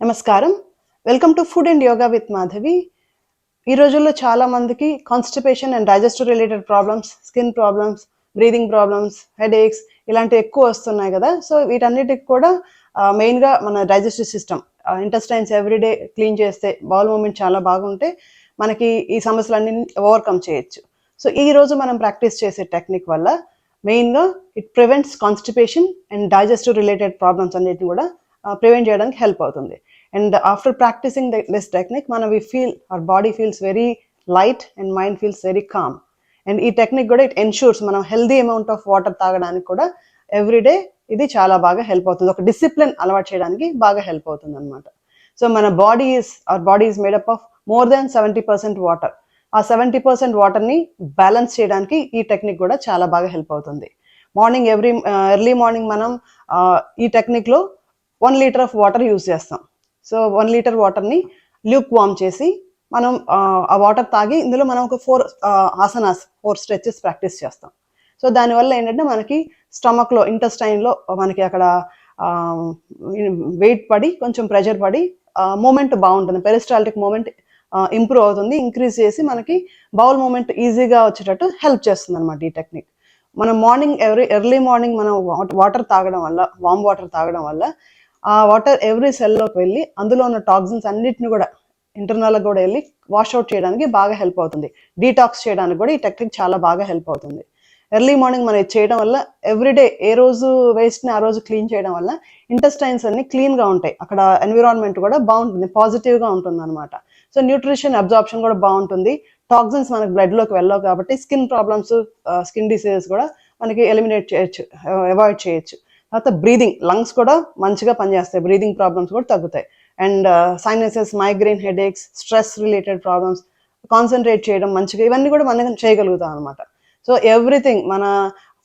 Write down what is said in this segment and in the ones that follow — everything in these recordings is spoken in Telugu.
నమస్కారం. Welcome to food and yoga with Madhavi. ఈ రోజుల్లో చాలా మందికి constipation and digestive related problems, skin problems, breathing problems, headaches ఇలాంటివి ఎక్కువ వస్తున్నాయి కదా! సో, వీటన్నిటికి కూడా మెయిన్‌గా మన digestive system intestines everyday clean చేస్తే, బౌల్ మూవ్‌మెంట్ చాలా బాగుంటే మనకి ఈ సమస్యలన్నీ ఓవర్‌కమ్ చేయొచ్చు. సో, ఈరోజు మనం ప్రాక్టీస్ చేసే టెక్నిక్ వల్ల మెయిన్‌గా it prevents constipation and digestive related problems అన్నిటిని కూడా ప్రివెంట్ చేయడానికి హెల్ప్ అవుతుంది. And after practicing this technique, our body feels very light and mind feels very calm. And ఈ టెక్నిక్ కూడా ఇట్ ఎన్షూర్స్ మనం హెల్దీ అమౌంట్ ఆఫ్ వాటర్ తాగడానికి కూడా ఎవ్రీడే ఇది చాలా బాగా హెల్ప్ అవుతుంది. ఒక డిసిప్లిన్ అలవాటు చేయడానికి బాగా హెల్ప్ అవుతుంది అనమాట. సో మన our body is made up of more than 70% water. ఆ 70% వాటర్ని బ్యాలెన్స్ చేయడానికి ఈ టెక్నిక్ కూడా చాలా బాగా హెల్ప్ అవుతుంది. మార్నింగ్ ఎర్లీ మార్నింగ్ మనం ఈ టెక్నిక్లో 1 లీటర్ ఆఫ్ వాటర్ యూజ్ చేస్తాం. సో 1 లీటర్ వాటర్ని ల్యూక్ వార్మ్ చేసి మనం ఆ వాటర్ తాగి ఇందులో మనం ఒక 4 ఆసనాస్ 4 స్ట్రెచెస్ ప్రాక్టీస్ చేస్తాం. సో దానివల్ల ఏంటంటే మనకి స్టమక్లో ఇంటెస్టైన్లో మనకి అక్కడ వెయిట్ పడి కొంచెం ప్రెషర్ పడి మూమెంట్ బాగుంటుంది. పెరిస్టాల్టిక్ మూమెంట్ ఇంప్రూవ్ అవుతుంది. ఇంక్రీజ్ చేసి మనకి బౌల్ మూమెంట్ ఈజీగా వచ్చేటట్టు హెల్ప్ చేస్తుంది అనమాట ఈ టెక్నిక్. మనం మార్నింగ్ ఎర్లీ మార్నింగ్ మనం వాటర్ తాగడం వల్ల, వామ్ వాటర్ తాగడం వల్ల ఆ వాటర్ ఎవ్రీ సెల్లోకి వెళ్ళి అందులో ఉన్న టాక్సిన్స్ అన్నిటిని కూడా ఇంటర్నల్గా కూడా వెళ్ళి వాష్అవుట్ చేయడానికి బాగా హెల్ప్ అవుతుంది. డీటాక్స్ చేయడానికి కూడా ఈ టెక్నిక్ చాలా బాగా హెల్ప్ అవుతుంది. ఎర్లీ మార్నింగ్ మనం ఇది చేయడం వల్ల ఎవ్రీడే ఏ రోజు వేస్ట్ని ఆ రోజు క్లీన్ చేయడం వల్ల ఇంటెస్టైన్స్ అన్ని క్లీన్గా ఉంటాయి. అక్కడ ఎన్విరాన్మెంట్ కూడా బాగుంటుంది, పాజిటివ్గా ఉంటుంది అనమాట. సో న్యూట్రిషన్ అబ్జార్ప్షన్ కూడా బాగుంటుంది. టాక్సిన్స్ మనకి బ్లడ్లోకి వెళ్ళవు కాబట్టి స్కిన్ ప్రాబ్లమ్స్, స్కిన్ డిసీజెస్ కూడా మనకి ఎలిమినేట్ చేయొచ్చు, అవాయిడ్ చేయొచ్చు. తర్వాత బ్రీదింగ్, లంగ్స్ కూడా మంచిగా పనిచేస్తాయి, బ్రీదింగ్ ప్రాబ్లమ్స్ కూడా తగ్గుతాయి. And sinuses, migraine, headaches, stress related problems, concentrate చేయడం మంచిగా ఇవన్నీ కూడా మనం చేయగలుగుతాం అనమాట. సో ఎవ్రీథింగ్ మన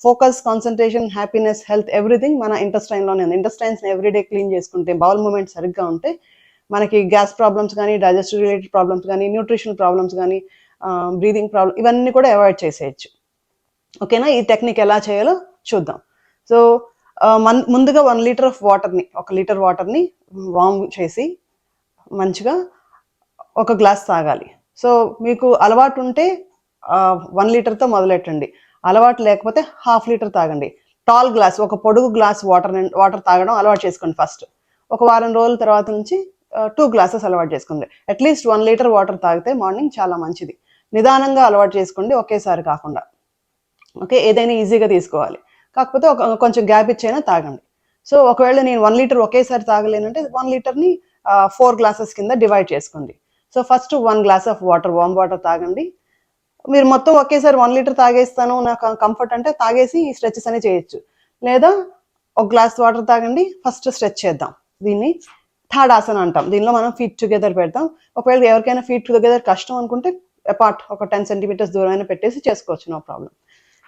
focus, concentration, happiness, health everything మన ఇంటెస్టైన్లోనే ఉంది. ఇంటెస్టైన్స్ని ఎవ్రీడే క్లీన్ చేసుకుంటే, బౌల్ మూమెంట్ సరిగ్గా ఉంటే మనకి గ్యాస్ ప్రాబ్లమ్స్ కానీ, డైజెస్టివ్ రిలేటెడ్ ప్రాబ్లమ్స్ కానీ, న్యూట్రిషనల్ ప్రాబ్లమ్స్ కానీ, బ్రీదింగ్ ప్రాబ్లమ్ ఇవన్నీ కూడా అవాయిడ్ చేసేయచ్చు. ఓకేనా? ఈ టెక్నిక్ ఎలా చేయాలో చూద్దాం. సో ముందుగా 1 లీటర్ ఆఫ్ వాటర్ని, 1 లీటర్ వాటర్ని వార్మ్ చేసి మంచిగా ఒక గ్లాస్ తాగాలి. సో మీకు అలవాటు ఉంటే 1 లీటర్తో మొదలెట్టండి. అలవాటు లేకపోతే 1/2 లీటర్ తాగండి. టాల్ గ్లాస్, ఒక పొడుగు గ్లాస్ వాటర్ తాగడం అలవాటు చేసుకోండి ఫస్ట్. ఒక వారం రోజుల తర్వాత నుంచి 2 గ్లాసెస్ అలవాటు చేసుకోండి. అట్లీస్ట్ 1 లీటర్ వాటర్ తాగితే మార్నింగ్ చాలా మంచిది. నిదానంగా అలవాటు చేసుకోండి, ఒకేసారి కాకుండా. ఓకే, ఏదైనా ఈజీగా తీసుకోవాలి. కాకపోతే కొంచెం గ్యాప్ ఇచ్చైనా తాగండి. సో ఒకవేళ నేను 1 లీటర్ ఒకేసారి తాగలేనంటే 1 లీటర్ని 4 గ్లాసెస్ కింద డివైడ్ చేసుకోండి. So first 1 glass of water, warm water తాగండి. మీరు మొత్తం ఒకేసారి 1 లీటర్ తాగేస్తాను నాకు కంఫర్ట్ అంటే తాగేసి ఈ స్ట్రెచెస్ అని చేయొచ్చు. లేదా 1 గ్లాస్ వాటర్ తాగండి, ఫస్ట్ స్ట్రెచ్ చేద్దాం. దీన్ని థర్డ్ ఆసన అంటాం. దీనిలో మనం ఫీట్ టుగెదర్ పెడతాం. ఒకవేళ ఎవరికైనా ఫీట్ టుగెదర్ కష్టం అనుకుంటే అపార్ట్ ఒక 10 సెంటీమీటర్స్ దూరమైనా పెట్టేసి చేసుకోవచ్చు, no problem.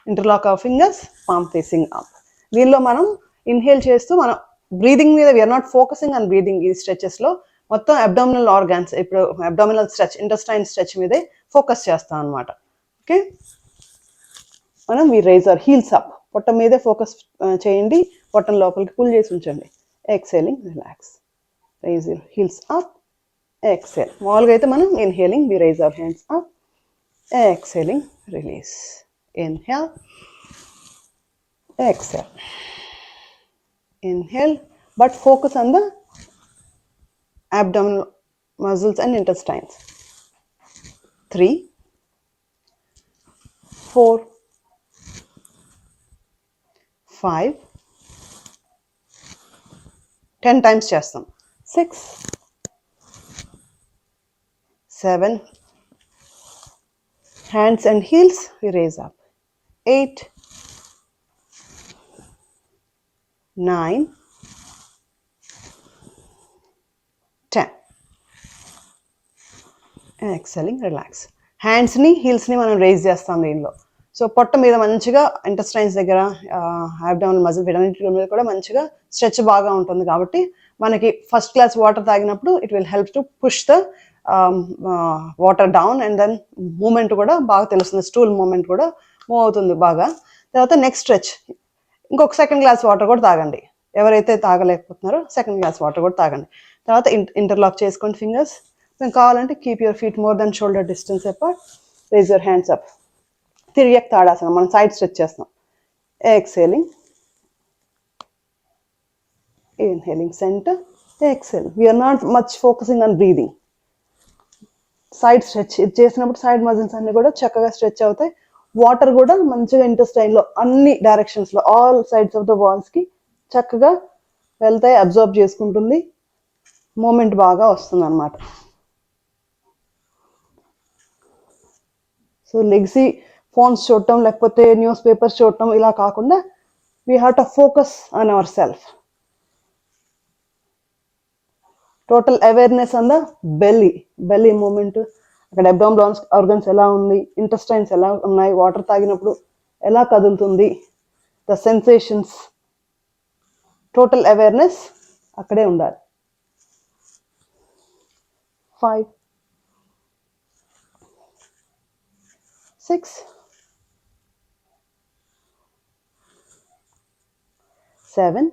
Interlock of fingers, palm facing up. దీనిలో మనం ఇన్హేల్ చేస్తూ మనం బ్రీదింగ్ మీద we're not focusing on breathing. ఈ స్ట్రెచెస్లో మొత్తం అబ్డామినల్ ఆర్గాన్స్, ఇప్పుడు అబ్డామినల్ స్ట్రెచ్, ఇంటెస్టైన్ స్ట్రెచ్ మీదే ఫోకస్ చేస్తాం అనమాట. ఓకే, మనం we raise our heels up. పొట్ట మీదే ఫోకస్ చేయండి, పొట్టం లోపలికి పుల్ చేసి ఉంచండి. Exhaling, relax, raise your heels up, exhale. మామూలుగా అయితే మనం inhaling we raise our hands up, exhaling, release. Inhale, exhale, inhale, but focus on the abdominal muscles and intestines. 3, 4, 5, 10 times చేస్తాం. 6, 7, hands and heels we raise up. 8, 9, 10. Exhaling, relax. హ్యాండ్స్ని, హీల్స్ని మనం రేజ్ చేస్తాం దీనిలో. సో పొట్ట మీద మంచిగా ఇంటెస్టైన్స్ దగ్గర, అబ్డామినల్ మజిల్ వీటన్నిటి మీద కూడా మంచిగా స్ట్రెచ్ బాగా ఉంటుంది. కాబట్టి మనకి ఫస్ట్ గ్లాస్ వాటర్ తాగినప్పుడు it will help to push the water down and then movement కూడా బాగా తెలుస్తుంది, స్టూల్ మూమెంట్ కూడా మూవ్ అవుతుంది బాగా. తర్వాత నెక్స్ట్ స్ట్రెచ్, ఇంకొక సెకండ్ గ్లాస్ వాటర్ కూడా తాగండి. ఎవరైతే తాగలేకపోతున్నారో సెకండ్ గ్లాస్ వాటర్ కూడా తాగండి. తర్వాత ఇంటర్లాక్ చేసుకోండి ఫింగర్స్. మేము కావాలంటే keep your feet more than shoulder distance apart. Raise your hands up. తిరియక్ తాడాసనం, మనం సైడ్ స్ట్రెచ్ చేస్తాం. Exhaling, inhaling centre, exhale. We're not much focusing on breathing. Side stretch ఇది చేసినప్పుడు సైడ్ మజిల్స్ అన్ని కూడా చక్కగా స్ట్రెచ్ అవుతాయి. వాటర్ కూడా మంచిగా ఇంటెస్టైన్లో అన్ని డైరెక్షన్స్లో ఆల్ సైడ్స్ ఆఫ్ ద వాల్స్కి చక్కగా వెళ్తాయి, అబ్జర్వ్ చేసుకుంటుంది, మూమెంట్ బాగా వస్తుంది అనమాట. సో లెగ్సీ ఫోన్స్ చూడటం లేకపోతే న్యూస్ పేపర్స్ చూడటం ఇలా కాకుండా we have to focus on our self. Total awareness on the belly movement, అక్కడ అబ్డామినల్ ఆర్గన్స్ ఎలా ఉంది, ఇంటెస్టైన్స్ ఎలా ఉన్నాయి, వాటర్ తాగినప్పుడు ఎలా కదులుతుంది, ద సెన్సేషన్స్, టోటల్ అవేర్నెస్ అక్కడే ఉండాలి. 5, 6, 7,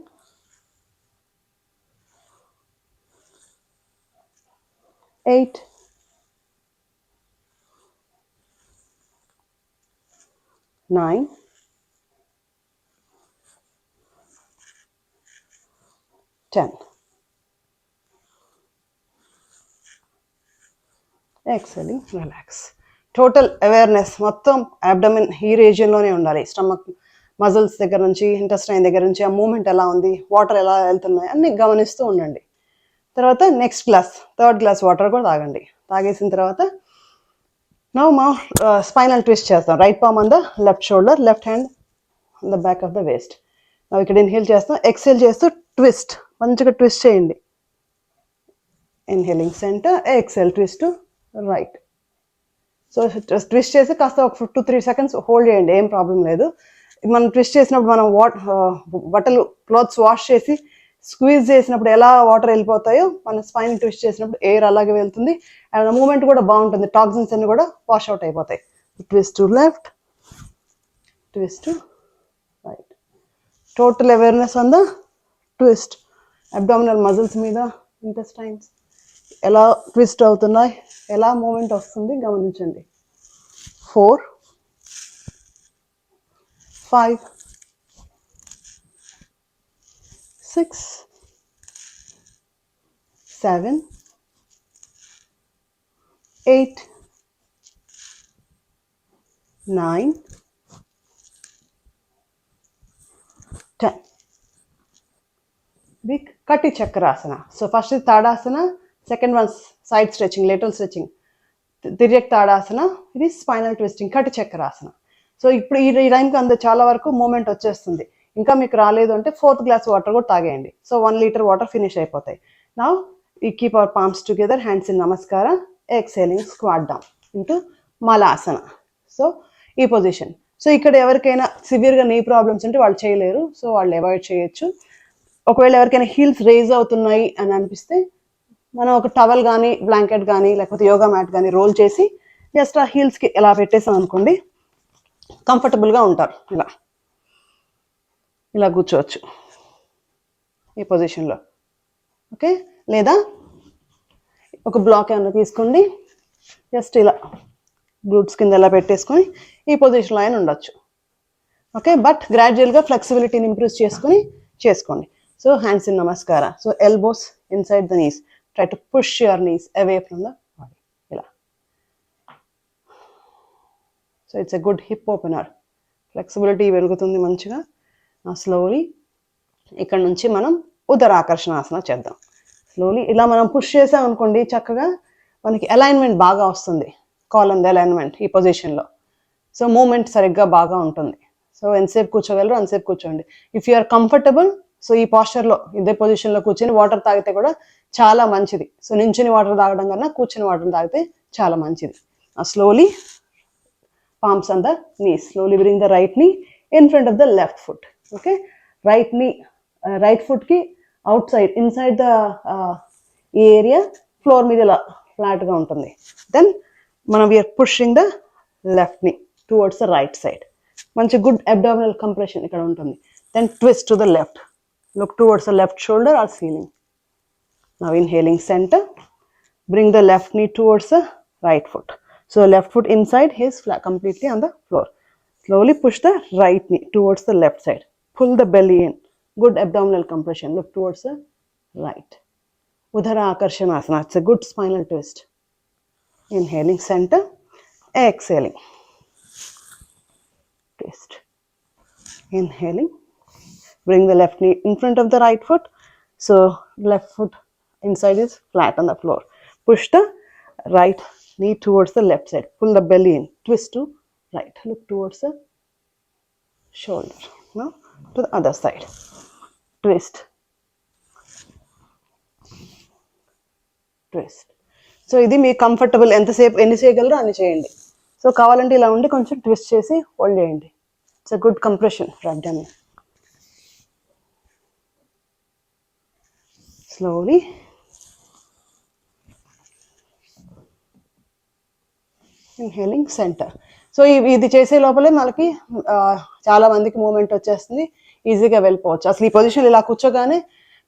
8, 9, 10. Excelling, relax. టోటల్ అవేర్నెస్ మొత్తం అబ్డమిన్ ఈ రీజియన్లోనే ఉండాలి. స్టమక్ మజిల్స్ దగ్గర నుంచి, ఇంటెస్టైన్ దగ్గర నుంచి ఆ మూమెంట్ ఎలా ఉంది, వాటర్ ఎలా వెళ్తున్నాయి అన్ని గమనిస్తూ ఉండండి. తర్వాత next glass, third class water కూడా తాగండి. తాగేసిన తర్వాత నౌ మా స్పైనల్ ట్విస్ట్ చేస్తాం. Right palm on the left shoulder, left hand on the back of the waste. ఇక్కడ ఇన్హేల్ చేస్తాం, ఎక్సేల్ చేస్తూ ట్విస్ట్, మంచిగా ట్విస్ట్ చేయండి. Inhaling centre, exhale twist to right. So twist చేసి కాస్త ఒక 2-3 seconds హోల్డ్ చేయండి, ఏం ప్రాబ్లం లేదు. మనం ట్విస్ట్ చేసినప్పుడు మనం బట్టలు క్లాత్స్ వాష్ చేసి స్క్వీజ్ చేసినప్పుడు ఎలా వాటర్ వెళ్ళిపోతాయో మన స్పైన్ ట్విస్ట్ చేసినప్పుడు ఎయిర్ అలాగే వెళ్తుంది, అండ్ మూమెంట్ కూడా బాగుంటుంది, టాక్సిన్స్ అన్ని కూడా వాష్ అవుట్ అయిపోతాయి. Twist to left, twist to right. Total awareness on the twist. Abdominal muscles మీద ఇంటెస్టైన్స్ ఎలా ట్విస్ట్ అవుతున్నాయి, ఎలా మూమెంట్ వస్తుంది గమనించండి. 4, 5, 6, 7, 8, 9, 10. Big Kati Chakrasana. So first is Tadasana, second one side stretching, lateral stretching. తిరియక్ tadasana, ఇది స్పైనల్ ట్విస్టింగ్, కటి చక్రాసన. సో ఇప్పుడు ఈ టైంకి అంత చాలా వరకు మూమెంట్ వచ్చేస్తుంది. ఇంకా మీకు రాలేదు అంటే 4th గ్లాస్ వాటర్ కూడా తాగేయండి. సో 1 liter వాటర్ ఫినిష్ అయిపోతాయి. నౌ ఈ keep our palms together, hands in నమస్కార, exhaling squat down into Malasana. So ఈ పొజిషన్. సో ఇక్కడ ఎవరికైనా సివియర్గా నీ ప్రాబ్లమ్స్ ఉంటే వాళ్ళు చేయలేరు, సో వాళ్ళు అవాయిడ్ చేయొచ్చు. ఒకవేళ ఎవరికైనా హీల్స్ రేజ్ అవుతున్నాయి అని అనిపిస్తే మనం ఒక టవల్ కానీ, బ్లాంకెట్ కానీ, లేకపోతే యోగా మ్యాట్ కానీ రోల్ చేసి జస్ట్ ఆ హీల్స్కి ఎలా పెట్టేసాం అనుకోండి, కంఫర్టబుల్గా ఉంటారు. ఇలా కూర్చోవచ్చు ఈ పొజిషన్లో. ఓకే, లేదా ఒక బ్లాక్ ఏమైనా తీసుకోండి, జస్ట్ ఇలా గ్లూట్స్ కింద ఎలా పెట్టేసుకొని ఈ పొజిషన్లో అయినా ఉండొచ్చు. ఓకే, బట్ గ్రాడ్యువల్గా ఫ్లెక్సిబిలిటీని ఇంప్రూవ్ చేసుకోండి. So hands in namaskara. So elbows inside the knees. Try to push your knees away from the body. ఇలా. So it's a good hip opener. Flexibility పెరుగుతుంది మంచిగా. స్లోలీ ఇక్కడ నుంచి మనం ఉదరాకర్షణాసన చేద్దాం. స్లోలీ ఇలా మనం పుష్ చేసాం అనుకోండి, చక్కగా మనకి అలైన్మెంట్ బాగా వస్తుంది, కాలమ్ అలైన్మెంట్ ఈ పొజిషన్లో. సో మూమెంట్ సరిగ్గా బాగా ఉంటుంది. సో ఎంతసేపు కూర్చోగలరు అంతసేపు కూర్చోండి. If you are comfortable, so ఈ పాస్చర్లో ఇదే పొజిషన్లో కూర్చొని వాటర్ తాగితే కూడా చాలా మంచిది. సో నించుని వాటర్ తాగడం కన్నా కూర్చుని వాటర్ తాగితే చాలా మంచిది. Slowly palms on the knees. Slowly bring the right knee in front of the left foot. Okay, right knee, right foot ki outside, inside the area, floor meedala flat ga untundi. Then we are pushing the left knee towards the right side. Manchi good abdominal compression ikkada untundi. Then twist to the left. Look towards the left shoulder or ceiling. Now inhaling center, bring the left knee towards the right foot. So left foot inside is flat, completely on the floor. Slowly push the right knee towards the left side. Pull the belly in. Good abdominal compression. Look towards the right. Udhara Akarshanasana. It's a good spinal twist. Inhaling center, exhaling. Twist. Inhaling. Bring the left knee in front of the right foot. So left foot inside is flat on the floor. Push the right knee towards the left side. Pull the belly in. Twist to right. Look towards the shoulder. Now to the other side. Twist. Twist. So ఇది మీకు కంఫర్టబుల్ ఎంతసేపు ఎన్ని చేయగలరో అన్ని చేయండి. సో కావాలంటే ఇలా ఉండి కొంచెం ట్విస్ట్ చేసి హోల్డ్ చేయండి. It's a good compression for abdomen. Slowly inhaling centre. So ఇది చేసే లోపలే మనకి చాలా మందికి మూమెంట్ వచ్చేస్తుంది, ఈజీగా వెళ్ళిపోవచ్చు. అసలు ఈ పొజిషన్ ఇలా కూర్చోగానే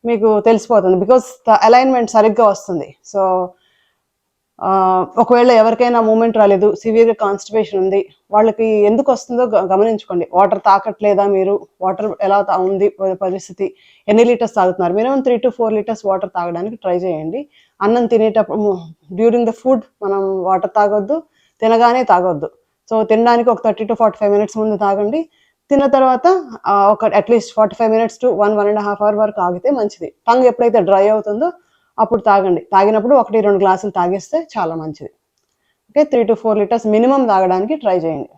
మీకు తెలిసిపోతుంది, బికాస్ అలైన్మెంట్ సరిగ్గా వస్తుంది. సో ఒకవేళ ఎవరికైనా మూమెంట్ రాలేదు, సివియర్గా కాన్స్టిపేషన్ ఉంది, వాళ్ళకి ఎందుకు వస్తుందో గమనించుకోండి. వాటర్ తాకట్లేదా, మీరు వాటర్ ఎలా ఉంది పరిస్థితి, ఎన్ని లీటర్స్ తాగుతున్నారు, మినిమం 3 to 4 లీటర్స్ వాటర్ తాగడానికి ట్రై చేయండి. అన్నం తినేటప్పుడు డ్యూరింగ్ ద ఫుడ్ మనం వాటర్ తాగొద్దు, తినగానే తాగొద్దు. సో తినడానికి ఒక 30 to 45 minutes ముందు తాగండి. తిన్న తర్వాత ఒక అట్లీస్ట్ 45 minutes to 1.5 hours వరకు ఆగితే మంచిది. టంగ్ ఎప్పుడైతే డ్రై అవుతుందో అప్పుడు తాగండి. తాగినప్పుడు 1-2 గ్లాసులు తాగేస్తే చాలా మంచిది. ఓకే, 3 to 4 లీటర్స్ మినిమం తాగడానికి ట్రై చేయండి.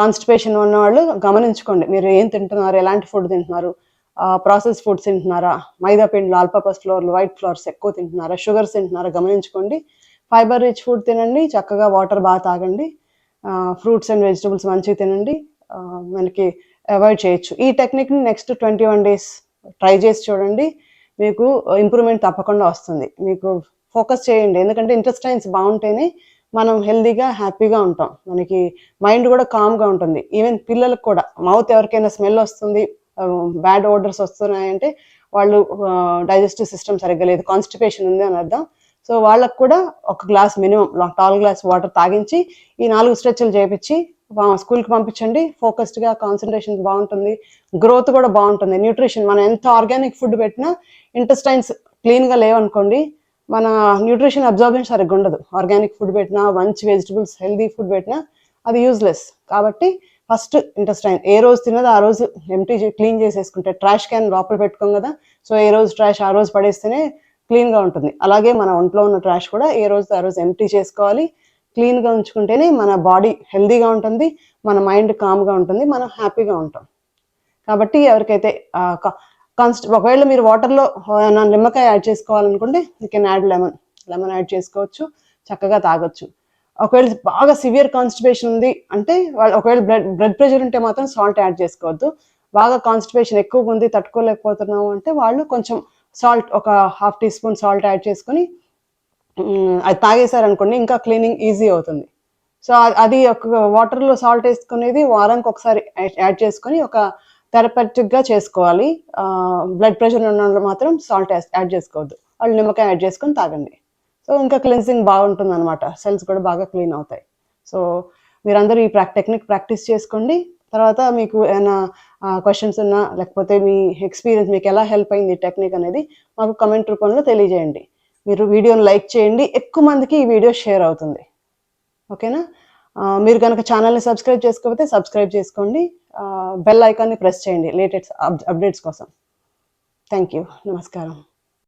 కాన్స్టిపేషన్ ఉన్నవాళ్ళు గమనించుకోండి, మీరు ఏం తింటున్నారు, ఎలాంటి ఫుడ్ తింటున్నారు, ప్రాసెస్ ఫుడ్స్ తింటున్నారా, మైదా పిండిలు, ఆల్ పర్పస్ ఫ్లోర్లు, వైట్ ఫ్లోర్స్ ఎక్కువ తింటున్నారా, షుగర్స్ తింటున్నారా గమనించుకోండి. ఫైబర్ రిచ్ ఫుడ్ తినండి, చక్కగా వాటర్ బాగా తాగండి, ఫ్రూట్స్ అండ్ వెజిటబుల్స్ మంచిగా తినండి. మనకి అవాయిడ్ చేయొచ్చు. ఈ టెక్నిక్ని నెక్స్ట్ 21 days ట్రై చేసి చూడండి, మీకు ఇంప్రూవ్మెంట్ తప్పకుండా వస్తుంది. మీకు ఫోకస్ చేయండి, ఎందుకంటే ఇంటెస్టైన్స్ బాగుంటేనే మనం హెల్దీగా హ్యాపీగా ఉంటాం, మనకి మైండ్ కూడా కామ్గా ఉంటుంది. ఈవెన్ పిల్లలకు కూడా మౌత్ ఎవరికైనా స్మెల్ వస్తుంది, బ్యాడ్ ఓడర్స్ వస్తున్నాయంటే వాళ్ళు డైజెస్టివ్ సిస్టమ్ సరిగ్గా లేదు, కాన్స్టిపేషన్ ఉంది అని అర్థం. సో వాళ్ళకు కూడా ఒక glass minimum tall glass water తాగించి ఈ 4 స్ట్రెచ్లు చేయించి స్కూల్కి పంపించండి. ఫోకస్డ్గా కాన్సన్ట్రేషన్ బాగుంటుంది, గ్రోత్ కూడా బాగుంటుంది. న్యూట్రిషన్ మనం ఎంత ఆర్గానిక్ ఫుడ్ పెట్టినా ఇంటెస్టైన్స్ క్లీన్గా లేవనుకోండి, మన న్యూట్రిషన్ అబ్జార్బెన్స్ సరిగ్గా ఉండదు. ఆర్గానిక్ ఫుడ్ పెట్టినా, మంచి వెజిటబుల్స్, హెల్దీ ఫుడ్ పెట్టినా అది యూజ్లెస్. కాబట్టి ఫస్ట్ ఇంటెస్టైన్ ఏ రోజు తిన్నదో ఆ రోజు ఎంటీ క్లీన్ చేసేసుకుంటే, ట్రాష్ క్యాన్ లోపల పెట్టుకోం కదా, సో ఏ రోజు ట్రాష్ ఆ రోజు పడేస్తేనే క్లీన్గా ఉంటుంది. అలాగే మన ఒంట్లో ఉన్న ట్రాష్ కూడా ఏ రోజు ఆ రోజు ఎంటీ చేసుకోవాలి. క్లీన్గా ఉంచుకుంటేనే మన బాడీ హెల్దీగా ఉంటుంది, మన మైండ్ కామ్గా ఉంటుంది, మనం హ్యాపీగా ఉంటాం. కాబట్టి ఎవరికైతే ఒకవేళ మీరు వాటర్లో నిమ్మకాయ యాడ్ చేసుకోవాలనుకుంటే you can add lemon add చేసుకోవచ్చు, చక్కగా తాగొచ్చు. ఒకవేళ బాగా సివియర్ కాన్స్టిపేషన్ ఉంది అంటే ఒకవేళ బ్లడ్ ప్రెషర్ ఉంటే మాత్రం సాల్ట్ యాడ్ చేసుకోవద్దు. బాగా కాన్స్టిపేషన్ ఎక్కువగా ఉంది, తట్టుకోలేకపోతున్నాము అంటే వాళ్ళు కొంచెం సాల్ట్, ఒక 1/2 teaspoon సాల్ట్ యాడ్ చేసుకొని అది తాగేశారనుకోండి, ఇంకా క్లీనింగ్ ఈజీ అవుతుంది. సో అది ఒక వాటర్లో సాల్ట్ వేసుకునేది వారానికి ఒకసారి యాడ్ చేసుకొని ఒక థెరపటిక్గా చేసుకోవాలి. బ్లడ్ ప్రెషర్ ఉన్న వాళ్ళు మాత్రం సాల్ట్ యాడ్ చేసుకోవద్దు, వాళ్ళు నిమ్మకాయ యాడ్ చేసుకొని తాగండి. సో ఇంకా క్లెన్సింగ్ బాగుంటుంది అనమాట, సెల్స్ కూడా బాగా క్లీన్ అవుతాయి. సో మీరందరూ ఈ టెక్నిక్ ప్రాక్టీస్ చేసుకోండి. తర్వాత మీకు ఏమైనా క్వశ్చన్స్ ఉన్నా, లేకపోతే మీ ఎక్స్పీరియన్స్, మీకు ఎలా హెల్ప్ అయింది ఈ టెక్నిక్ అనేది మాకు కమెంట్ రూపంలో తెలియజేయండి. మీరు వీడియోని లైక్ చేయండి, ఎక్కువ మందికి ఈ వీడియో షేర్ అవుతుంది. ఓకేనా? మీరు కనుక ఛానల్ని సబ్స్క్రైబ్ చేసుకోకపోతే సబ్స్క్రైబ్ చేసుకోండి, బెల్ ఐకాన్ని ప్రెస్ చేయండి లేటెస్ట్ అప్డేట్స్ కోసం. Thank you. నమస్కారం.